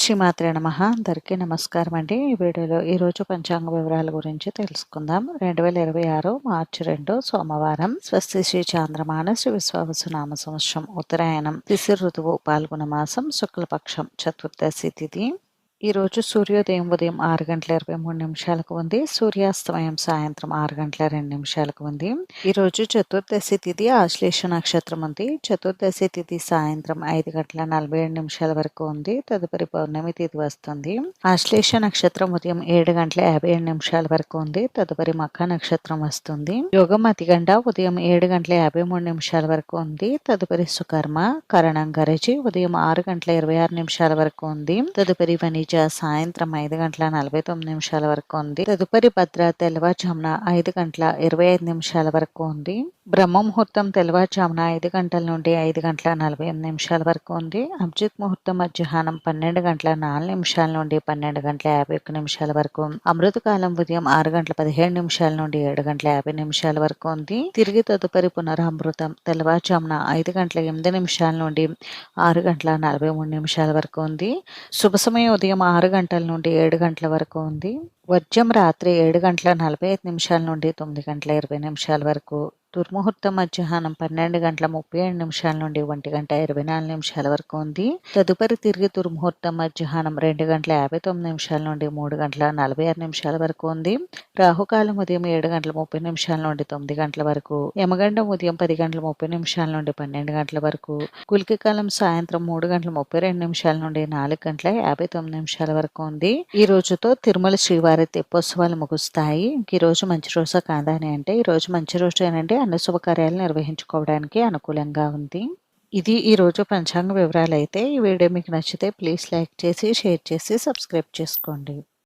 శ్రీమాత్రే నమః. అందరికీ నమస్కారం అండి. ఈ వీడియోలో ఈరోజు పంచాంగ వివరాల గురించి తెలుసుకుందాం. 2026 మార్చి 2 సోమవారం. స్వస్తి శ్రీ చాంద్రమాన శ్రీ విశ్వావసునామ సంవత్సరం ఉత్తరాయణం శిశిర ఋతువు పాల్గొన మాసం శుక్లపక్షం చతుర్దశి తిథి. ఈరోజు సూర్యోదయం ఉదయం 6:23 ఉంది. సూర్యాస్తమయం సాయంత్రం 6:02 ఉంది. ఈరోజు చతుర్దశి తిథి ఆశ్లేష నక్షత్రం ఉంది. చతుర్దశి తిథి సాయంత్రం 5:47 వరకు ఉంది. తదుపరి పౌర్ణమి తిథి వస్తుంది. ఆశ్లేష నక్షత్రం ఉదయం 7:57 వరకు ఉంది. తదుపరి మఖ నక్షత్రం వస్తుంది. యోగం అతిగండ ఉదయం 7:53 వరకు ఉంది. తదుపరి సుకర్మ కరణం గరజి ఉదయం 6:26 వరకు ఉంది. తదుపరి వనిజ సాయంత్రం 5:49 వరకు ఉంది. తదుపరి భద్ర తెల్లవారుజామున 5:25 వరకు ఉంది. బ్రహ్మ ముహూర్తం తెల్లవారుజామున 5 గంటల నుండి 5:48 వరకు ఉంది. అభిజిత్ ముహూర్తం మధ్యాహ్నం 12:04 నుండి 12:51 వరకు. అమృతకాలం ఉదయం 6:17 నుండి 7:50 వరకు ఉంది. తిరిగి తదుపరి పునరామృతం తెల్లవారుజామున 5:08 నుండి 6:43 వరకు ఉంది. శుభ సమయం ఉదయం 6 గంటల నుండి 7 గంటల వరకు ఉంది. వర్జం రాత్రి 7:45 నుండి 9:20 వరకు. దుర్ముహూర్తం మధ్యాహ్నం 12:37 నుండి 1:24 వరకు ఉంది. తదుపరి తిరిగి దుర్ముహూర్తం మధ్యాహ్నం 2:59 నుండి 3:46 వరకు ఉంది. రాహుకాలం ఉదయం 7:30 నుండి 9 గంటల వరకు. యమగండం ఉదయం 10:30 నుండి 12 గంటల వరకు. గుళిక కాలం సాయంత్రం 3:32 నుండి 4:59 వరకు ఉంది. ఈ రోజుతో తిరుమల శ్రీవారి తెప్పోత్సవాలు ముగుస్తాయి. ఈ రోజు మంచి రోజు కాదా అని అంటే ఈ రోజు మంచి రోజు అనంటే అన్ని శుభకార్యాలు నిర్వహించుకోవడానికి అనుకూలంగా ఉంది. ఇది ఈ రోజు పంచాంగ వివరాలు అయితే ఈ వీడియో మీకు నచ్చితే ప్లీజ్ లైక్ చేసి షేర్ చేసి సబ్స్క్రైబ్ చేసుకోండి.